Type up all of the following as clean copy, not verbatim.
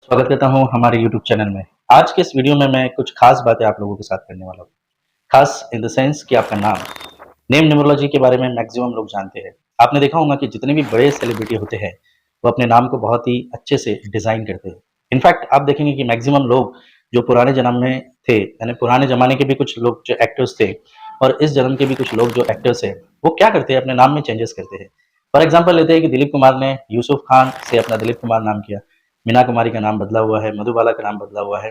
स्वागत करता हूँ हमारे YouTube चैनल में। आज के इस वीडियो में मैं कुछ खास बातें आप लोगों के साथ करने वाला हूँ। खास इन द सेंस कि आपका नाम, नेम न्यूमरोलॉजी के बारे में मैक्सिमम लोग जानते हैं। आपने देखा होगा कि जितने भी बड़े सेलिब्रिटी होते हैं, वो अपने नाम को बहुत ही अच्छे से डिज़ाइन करते हैं। इनफैक्ट आप देखेंगे कि मैक्सिमम लोग जो पुराने जन्म में थे, यानी पुराने ज़माने के भी कुछ लोग जो एक्टर्स थे और इस जन्म के भी कुछ लोग जो एक्टर्स हैं, वो क्या करते हैं अपने नाम में चेंजेस करते हैं। फॉर एग्ज़ाम्पल लेते हैं कि दिलीप कुमार ने यूसुफ खान से अपना दिलीप कुमार नाम किया। मीना कुमारी का नाम बदला हुआ है, मधुबाला का नाम बदला हुआ है।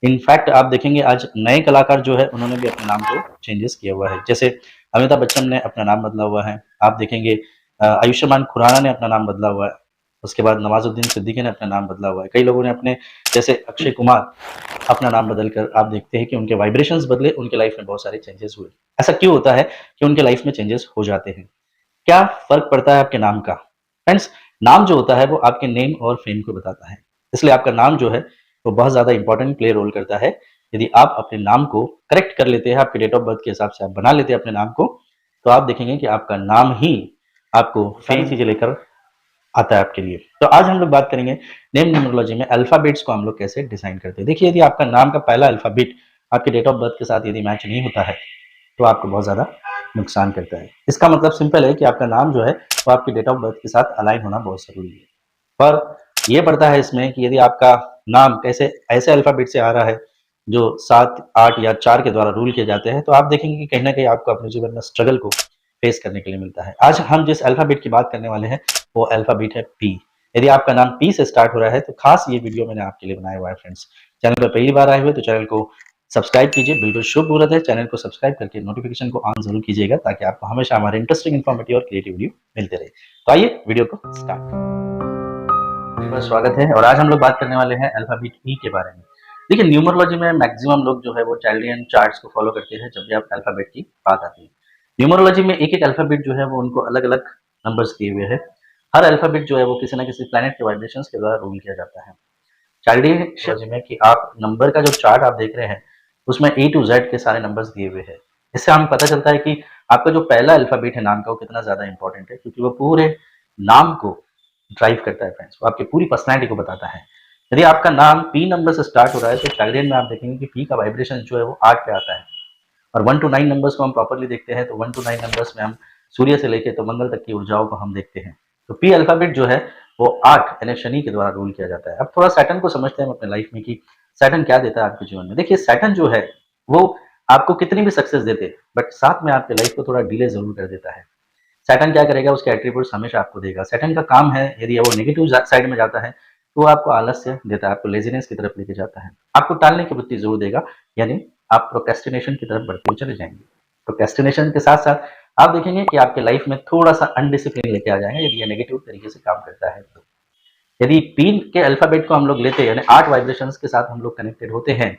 इनफैक्ट आप देखेंगे आज नए कलाकार जो है उन्होंने भी अपने नाम को चेंजेस किया हुआ है। जैसे अमिताभ बच्चन ने अपना नाम बदला हुआ है। आप देखेंगे आयुष्मान खुराना ने अपना नाम बदला हुआ है। उसके बाद नवाज़ुद्दीन सिद्दीकी ने अपना नाम बदला हुआ है। कई लोगों ने अपने जैसे अक्षय कुमार अपना नाम बदल कर आप देखते हैं कि उनके वाइब्रेशंस बदले, उनके लाइफ में बहुत सारे चेंजेस हुए। ऐसा क्यों होता है कि उनके लाइफ में चेंजेस हो जाते हैं? क्या फ़र्क पड़ता है आपके नाम का? फ्रेंड्स, नाम जो होता है वो आपके नेम और फ़ेम को बताता है। इसलिए आपका नाम जो है वो बहुत ज़्यादा इम्पोर्टेंट प्ले रोल करता है। यदि आप अपने नाम को करेक्ट कर लेते हैं, आपके डेट ऑफ बर्थ के हिसाब से आप बना लेते हैं अपने नाम को, तो आप देखेंगे कि आपका नाम ही आपको सारी चीज़ें लेकर आता है आपके लिए। तो आज हम लोग बात करेंगे नेम न्यूमरोलॉजी में अल्फ़ाबेट्स को हम लोग कैसे डिज़ाइन करते हैं। देखिए, यदि आपका नाम का पहला अल्फ़ाबेट आपके डेट ऑफ बर्थ के साथ यदि मैच नहीं होता है, तो आपको बहुत ज़्यादा नुकसान करता है। इसका मतलब सिंपल है कि आपका नाम जो है वो आपकी डेट ऑफ बर्थ के साथ अलाइन होना बहुत ज़रूरी है। पर ये पड़ता है इसमें कि यदि आपका नाम कैसे ऐसे अल्फ़ाबेट से आ रहा है जो 7, 8 या 4 के द्वारा रूल किए जाते हैं, तो आप देखेंगे कि कहीं न कहीं आपको अपने जीवन में स्ट्रगल को फेस करने के लिए मिलता है। आज हम जिस अल्फ़ाबेट की बात करने वाले हैं, वो अल्फ़ाबेट है पी। यदि आपका नाम पी से स्टार्ट हो रहा है, तो खास ये वीडियो मैंने आपके लिए बनाया हुआ है फ्रेंड्स। चैनल पर पहली बार आए हुए तो चैनल को सब्सक्राइब कीजिए, बिल्कुल शुभ मुहूर्त है। चैनल को सब्सक्राइब करके नोटिफ़िकेशन को ऑन ज़रूर कीजिएगा ताकि आपको हमेशा हमारे इंटरेस्टिंग, इन्फॉर्मेटिव और क्रिएटिव वीडियो मिलते रहे। तो आइए वीडियो को स्टार्ट। स्वागत है और आज हम लोग बात करने वाले हैं अल्फ़ाबेट ई के बारे में। देखिए, न्यूमरोलॉजी में मैक्सिमम लोग जो है वो चार्लियन चार्ट्स को फॉलो करते हैं जब भी आप अल्फ़ाबेट की बात आती है। न्यूमरोलॉजी में एक-एक अल्फ़ाबेट जो है वो उनको अलग-अलग नंबर्स दिए हुए हैं। हर अल्फ़ाबेट जो है वो किसी न किसी प्लैनेट के वाइब्रेशंस के द्वारा रूल किया जाता है। चार्लियन न्यूमरोलॉजी में कि आप नंबर का जो चार्ट आप देख रहे हैं, उसमें ए टू ज़ेड के सारे नंबर्स दिए हुए हैं। इससे हमें पता चलता है कि आपका जो पहला अल्फ़ाबेट है नाम का, वो कितना ज़्यादा इम्पोर्टेंट है क्योंकि वो पूरे नाम को ड्राइव करता है फ्रेंड्स, वो आपकी पूरी पर्सनैलिटी को बताता है। यदि आपका नाम पी नंबर से स्टार्ट हो रहा है तो चाइल्डियन में आप देखेंगे कि पी का वाइब्रेशन जो है वो 8 पे आता है और 1 टू 9 नंबर्स को हम प्रॉपर्ली देखते हैं तो 1 टू 9 नंबर्स में हम सूर्य से लेके तो मंगल तक की ऊर्जाओं को हम देखते हैं। तो पी अल्फाबेट जो है वो 8 यानी शनि के द्वारा रूल किया जाता है। अब थोड़ा सैटर्न को समझते हैं हम अपने लाइफ में कि सैटर्न क्या देता है आपके जीवन में। देखिए, सैटर्न जो है वो आपको कितनी भी सक्सेस देते बट साथ में आपके लाइफ को थोड़ा डिले ज़रूर कर देता है। सैटर्न क्या करेगा, उसके एट्रीब्यूट्स हमेशा आपको देगा। सैटर्न का काम है, यदि वो नेगेटिव साइड में जाता है तो वो आपको आलस्य देता है, आपको लेजीनेस की तरफ लेके जाता है, आपको टालने की वृत्ति जरूर देगा, यानी आप प्रोक्रेस्टिनेशन की तरफ बढ़ते हुए चले जाएंगे। प्रोक्रेस्टिनेशन के साथ साथ आप देखेंगे कि आपके लाइफ में थोड़ा सा अनडिसिप्लिन लेके आ जाएंगे यदि ये नेगेटिव तरीके से काम करता है तो। यदि पी के अल्फाबेट को हम लोग लेते हैं यानी 8 वाइब्रेशंस के साथ हम लोग कनेक्टेड होते हैं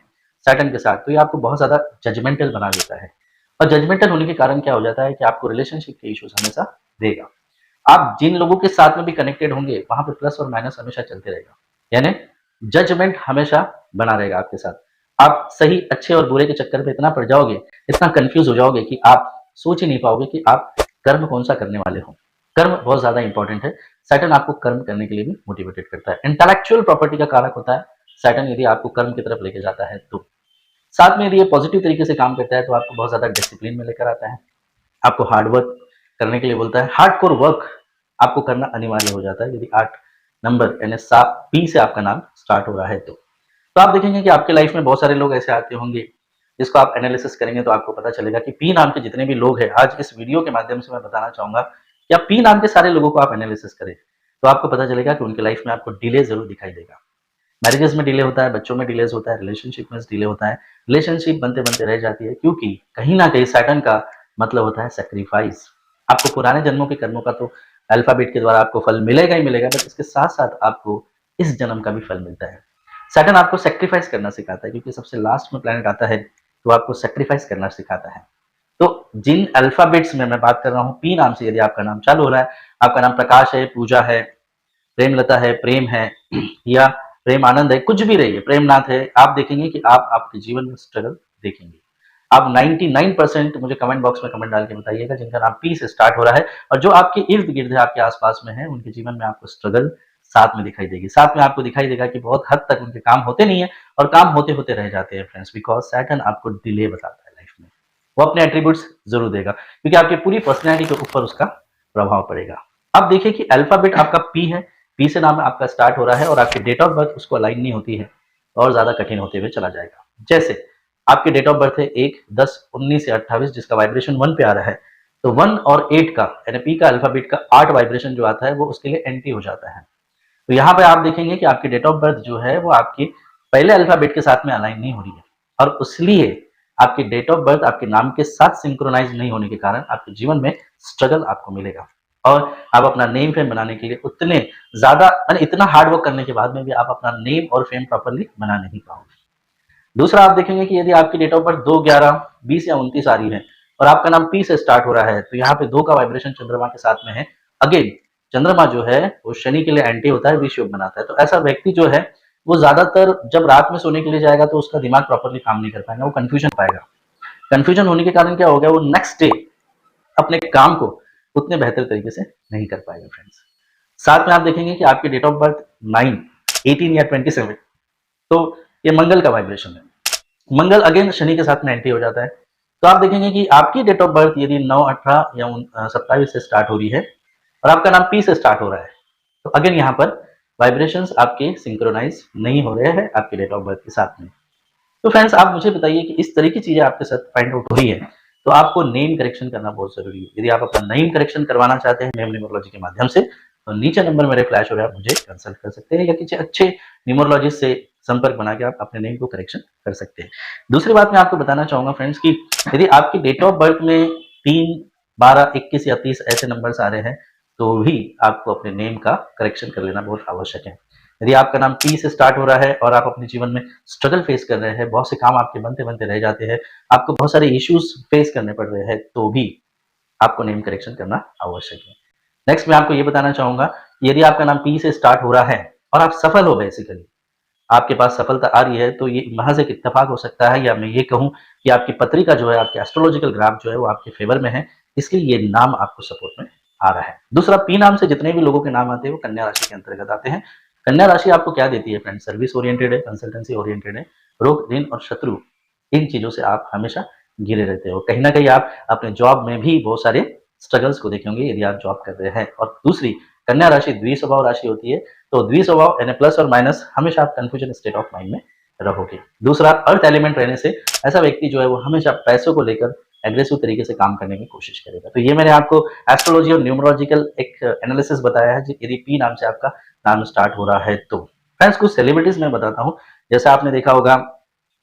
सैटर्न के साथ, तो ये आपको बहुत ज्यादा जजमेंटल बना देता है। और जजमेंटल होने के कारण क्या हो जाता है कि आपको रिलेशनशिप के इश्यूज हमेशा देगा। आप जिन लोगों के साथ में भी कनेक्टेड होंगे वहां पे प्लस और माइनस हमेशा चलते रहेगा, यानी जजमेंट हमेशा बना रहेगा आपके साथ। आप सही अच्छे और बुरे के चक्कर में इतना पड़ जाओगे, इतना कंफ्यूज हो जाओगे कि आप सोच ही नहीं पाओगे कि आप कर्म कौन सा करने वाले हो। कर्म बहुत ज्यादा इंपॉर्टेंट है। सैटर्न आपको कर्म करने के लिए भी मोटिवेटेड करता है। इंटेलेक्चुअल प्रॉपर्टी का कारक होता है सैटर्न, यदि आपको कर्म की तरफ लेके जाता है तो। साथ में यदि ये पॉजिटिव तरीके से काम करता है तो आपको बहुत ज्यादा डिसिप्लिन में लेकर आता है, आपको हार्ड वर्क करने के लिए बोलता है। हार्डकोर वर्क आपको करना अनिवार्य हो जाता है यदि 8 नंबर यानी 7 पी से आपका नाम स्टार्ट हो रहा है तो आप देखेंगे कि आपके लाइफ में बहुत सारे लोग ऐसे आते होंगे जिसको आप एनालिसिस करेंगे तो आपको पता चलेगा कि पी नाम के जितने भी लोग हैं, आज इस वीडियो के माध्यम से मैं बताना चाहूंगा कि आप पी नाम के सारे लोगों को आप एनालिसिस करें तो आपको पता चलेगा कि उनके लाइफ में आपको डिले जरूर दिखाई देगा। मैरिजेस में डिले होता है, बच्चों में डिलेज होता है, रिलेशनशिप में डिले होता है, रिलेशनशिप बनते बनते रह जाती है क्योंकि कहीं ना कहीं सैटर्न का मतलब होता है सेक्रीफाइस। आपको पुराने जन्मों के कर्मों का तो अल्फाबेट के द्वारा आपको फल मिलेगा ही मिलेगा, बट इसके साथ साथ आपको इस जन्म का भी फल मिलता है। सैटर्न आपको सेक्रीफाइस करना सिखाता है क्योंकि सबसे लास्ट में प्लैनेट आता है तो आपको सेक्रीफाइस करना सिखाता है। तो जिन अल्फाबेट्स में मैं बात कर रहा हूँ, पी नाम से यदि आपका नाम चालू हो रहा है, आपका नाम प्रकाश है, पूजा है, प्रेमलता है, प्रेम है या प्रेम आनंद है, कुछ भी रहिए, प्रेमनाथ है, आप देखेंगे कि आप आपके जीवन में स्ट्रगल देखेंगे। आप 99% मुझे कमेंट बॉक्स में कमेंट डाल के बताइएगा जिनका नाम पी से स्टार्ट हो रहा है और जो आपके इर्द गिर्द है, आपके आसपास में है, उनके जीवन में आपको स्ट्रगल साथ में दिखाई देगी। साथ में आपको दिखाई देगा कि बहुत हद तक उनके काम होते नहीं है और काम होते-होते रह जाते हैं फ्रेंड्स, बिकॉज़ सैटर्न आपको डिले बताता है लाइफ में। वो अपने एट्रिब्यूट्स ज़रूर देगा क्योंकि आपकी पूरी पर्सनैलिटी के ऊपर उसका प्रभाव पड़ेगा। अब देखिए कि अल्फ़ाबेट आपका पी है, पी से नाम आपका स्टार्ट हो रहा है और आपकी डेट ऑफ बर्थ उसको अलाइन नहीं होती है और ज़्यादा कठिन होते हुए चला जाएगा। जैसे आपकी डेट ऑफ बर्थ है 1, 10, 19 या 28 जिसका वाइब्रेशन 1 पे आ रहा है, तो 1 और 8 का यानी पी का अल्फ़ाबेट का 8 वाइब्रेशन जो आता है वो उसके लिए एंटी हो जाता है। तो यहाँ पे आप देखेंगे कि आपकी डेट ऑफ बर्थ जो है वो आपकी पहले अल्फ़ाबेट के साथ में अलाइन नहीं हो रही है और इसलिए आपकी डेट ऑफ बर्थ आपके नाम के साथ सिंक्रोनाइज़ नहीं होने के कारण आपके जीवन में स्ट्रगल आपको मिलेगा और आप अपना नेम फेम बनाने के लिए उतने ज़्यादा इतना हार्ड वर्क करने के बाद में भी आप अपना नेम और फेम प्रॉपर्ली बना नहीं पाओगे। दूसरा आप देखेंगे कि यदि आपकी डेट ऑफ बर्थ 2, 11, 20 या 29 आ रही है और आपका नाम पी से स्टार्ट हो रहा है, तो यहाँ पे 2 का वाइब्रेशन चंद्रमा के साथ में है। अगेन चंद्रमा जो है वो शनि के लिए एंटी होता है, विष योग बनाता है। तो ऐसा व्यक्ति जो है वो ज़्यादातर जब रात में सोने के लिए जाएगा तो उसका दिमाग प्रॉपर्ली काम नहीं कर पाएगा, वो कन्फ्यूजन पाएगा। कन्फ्यूजन होने के कारण क्या हो गया, वो नेक्स्ट डे अपने काम को उतने बेहतर तरीके से नहीं कर पाएगा फ्रेंड्स। साथ में आप देखेंगे कि आपकी डेट ऑफ बर्थ 9, 18 या 27, तो ये मंगल का वाइब्रेशन है। मंगल अगेन शनि के साथ में एंटी हो जाता है। तो आप देखेंगे कि आपकी डेट ऑफ बर्थ यदि 9, 18 या 27 से स्टार्ट हो रही है और आपका नाम पी से स्टार्ट हो रहा है, तो अगेन यहाँ पर वाइब्रेशंस आपके सिंक्रोनाइज नहीं हो रहे हैं आपके डेट ऑफ बर्थ के साथ में। तो फ्रेंड्स आप मुझे बताइए कि इस तरह की चीजें आपके साथ फाइंड आउट हो रही है तो आपको नेम करेक्शन करना बहुत जरूरी है। यदि आप अपना नेम करेक्शन करवाना चाहते हैं नेम न्यूमरोलॉजी के माध्यम से तो नीचे नंबर मेरे फ्लैश हो रहा है, आप मुझे कंसल्ट कर सकते हैं या किसी अच्छे न्यूमरोलॉजिस्ट से संपर्क बना के आप अपने नेम को करेक्शन कर सकते हैं। दूसरी बात मैं आपको बताना चाहूंगा फ्रेंड्स कि यदि आपकी डेट ऑफ बर्थ में 3, 12, 21 या 30 ऐसे नंबर्स आ रहे हैं तो भी आपको अपने नेम का करेक्शन कर लेना बहुत आवश्यक है। यदि आपका नाम पी से स्टार्ट हो रहा है और आप अपने जीवन में स्ट्रगल फेस कर रहे हैं, बहुत से काम आपके बनते बनते रह जाते हैं, आपको बहुत सारे इश्यूज फेस करने पड़ रहे हैं, तो भी आपको नेम करेक्शन करना आवश्यक है। नेक्स्ट मैं आपको ये बताना चाहूंगा यदि आपका नाम पी से स्टार्ट हो रहा है और आप सफल हो, बेसिकली आपके पास सफलता आ रही है, तो ये महज एक इत्तेफाक हो सकता है या मैं ये कहूँ कि आपकी पत्रिका जो है, आपके एस्ट्रोलॉजिकल ग्राफ जो है वो आपके फेवर में है, इसलिए ये नाम आपको सपोर्ट में आ रहा है। दूसरा पी नाम से जितने भी लोगों के नाम आते हैं वो कन्या राशि के अंतर्गत आते हैं। कन्या राशि आपको क्या देती है फ्रेंड, सर्विस ओरिएंटेड है, कंसल्टेंसी ओरिएंटेड है, रोग ऋण और शत्रु इन चीजों से आप हमेशा घिरे रहते हो। कहीं ना कहीं आप अपने जॉब में भी बहुत सारे स्ट्रगल्स को देखेंगे यदि आप जॉब कर रहे हैं। और दूसरी कन्या राशि द्विस्वभाव राशि होती है, तो द्विस्वभाव यानी प्लस और माइनस हमेशा आप कंफ्यूजन स्टेट ऑफ माइंड में रहोगे। दूसरा अर्थ एलिमेंट रहने से ऐसा व्यक्ति जो है वो हमेशा पैसों को लेकर एग्रेसिव तरीके से काम करने की कोशिश करेगा। तो ये मैंने आपको एस्ट्रोलॉजी और न्यूमरोलॉजिकल एक एनालिसिस बताया है यदि पी नाम से आपका नाम स्टार्ट हो रहा है तो। फ्रेंड्स कुछ सेलिब्रिटीज मैं बताता हूँ, जैसे आपने देखा होगा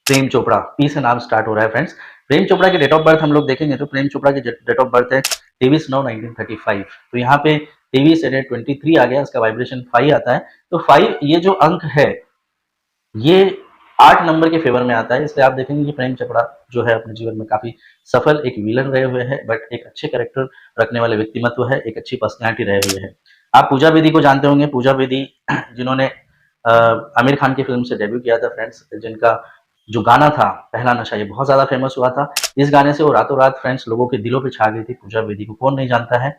प्रेम चोपड़ा, पी से नाम स्टार्ट हो रहा है फ्रेंड्स। प्रेम चोपड़ा की डेट ऑफ बर्थ हम लोग देखेंगे तो प्रेम चोपड़ा की डेट ऑफ बर्थ है 23/9/1935। तो यहाँ पे 23 यानी 23 आ गया, इसका वाइब्रेशन 5 आता है। तो 5 ये जो अंक है ये 8 नंबर के फेवर में आता है, इसलिए आप देखेंगे कि प्रेम चोपड़ा जो है अपने जीवन में काफी सफल एक विलन रहे हुए हैं, बट एक अच्छे कैरेक्टर रखने वाले व्यक्तिमत्व है, एक अच्छी पर्सनैलिटी रहे हुए है। आप पूजा बेदी को जानते होंगे, पूजा बेदी जिन्होंने आमिर खान की फिल्म से डेब्यू किया था फ्रेंड्स, जिनका जो गाना था पहला नशा ये बहुत ज्यादा फेमस हुआ था। इस गाने से वो रातों रात फ्रेंड्स लोगों के दिलों पे छा गई थी। पूजा बेदी को कौन नहीं जानता है।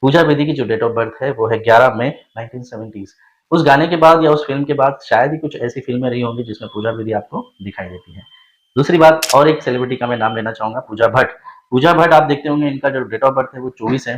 पूजा बेदी की जो डेट ऑफ बर्थ है वो है 11 मई 1970। उस गाने के बाद या उस फिल्म के बाद शायद ही कुछ ऐसी फिल्में रही होंगी जिसमें पूजा बेदी आपको दिखाई देती है। दूसरी बात और एक सेलिब्रिटी का मैं नाम लेना चाहूंगा, पूजा भट्ट। पूजा भट्ट आप देखते होंगे इनका जो डेट ऑफ बर्थ है वो 24 है,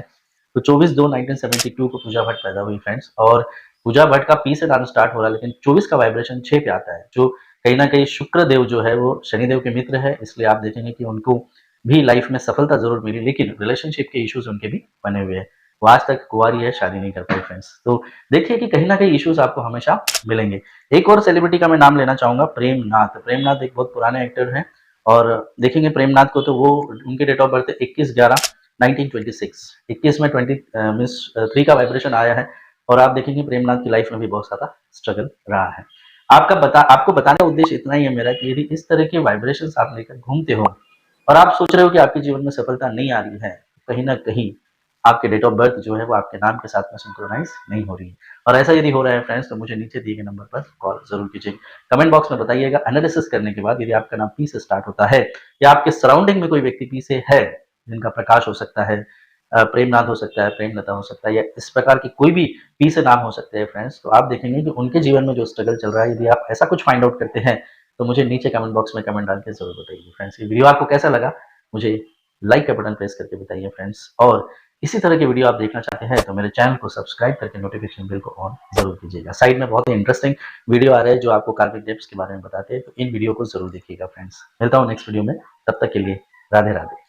तो 24/2/1972 को पूजा भट्ट पैदा हुई फ्रेंड्स। और पूजा भट्ट का पी से नाम स्टार्ट हो रहा है, लेकिन 24 का वाइब्रेशन 6 पे आता है, जो कहीं ना कहीं शुक्र देव जो है वो शनिदेव के मित्र है, इसलिए आप देखेंगे कि उनको भी लाइफ में सफलता जरूर मिली, लेकिन रिलेशनशिप के इश्यूज उनके भी बने हुए हैं। वो आज तक कुंवारी है, शादी नहीं कर पाई फ्रेंड्स। तो देखिए कि कहीं ना कहीं इश्यूज आपको हमेशा मिलेंगे। एक और सेलिब्रिटी का मैं नाम लेना चाहूंगा, प्रेमनाथ। प्रेमनाथ एक बहुत पुराने एक्टर हैं और देखेंगे प्रेमनाथ को तो वो उनके डेट ऑफ बर्थ 21/11/1926। 21 में 20 मीन्स 3 का वाइब्रेशन आया है और आप देखेंगे प्रेमनाथ की लाइफ में भी बहुत ज्यादा स्ट्रगल रहा है। आपको बताने का उद्देश्य इतना ही है मेरा कि यदि इस तरह के वाइब्रेशंस आप लेकर घूमते हो और आप सोच रहे हो कि आपके जीवन में सफलता नहीं आ रही है, तो कहीं ना कहीं आपके डेट ऑफ बर्थ जो है वो आपके नाम के साथ में सिंक्रोनाइज नहीं हो रही है। और ऐसा यदि हो रहा है फ्रेंड्स तो मुझे नीचे दिए गए नंबर पर कॉल जरूर कीजिए। कमेंट बॉक्स में बताइएगा एनालिसिस करने के बाद यदि आपका नाम पी से स्टार्ट होता है या आपके सराउंडिंग में कोई व्यक्ति पी से है जिनका प्रकाश हो सकता है, प्रेमनाथ हो सकता है, प्रेमलता हो सकता है, या इस प्रकार की कोई भी पी से नाम हो सकते हैं फ्रेंड्स, तो आप देखेंगे कि उनके जीवन में जो स्ट्रगल चल रहा है, यदि आप ऐसा कुछ फाइंड आउट करते हैं, तो मुझे नीचे कमेंट बॉक्स में कमेंट डाल के ज़रूर बताइए फ्रेंड्स। ये वीडियो आपको कैसा लगा? मुझे लाइक का बटन प्रेस करके बताइए फ्रेंड्स, और इसी तरह के वीडियो आप देखना चाहते हैं तो मेरे चैनल को सब्सक्राइब करके नोटिफिकेशन बेल को ऑन ज़रूर कीजिएगा। साइड में बहुत ही इंटरेस्टिंग वीडियो आ रहे हैं जो आपको कार्मिक डेप्थ्स के बारे में बताते हैं, तो इन वीडियो को ज़रूर देखिएगा फ्रेंड्स। मिलता हूँ नेक्स्ट वीडियो में, तब तक के लिए राधे राधे।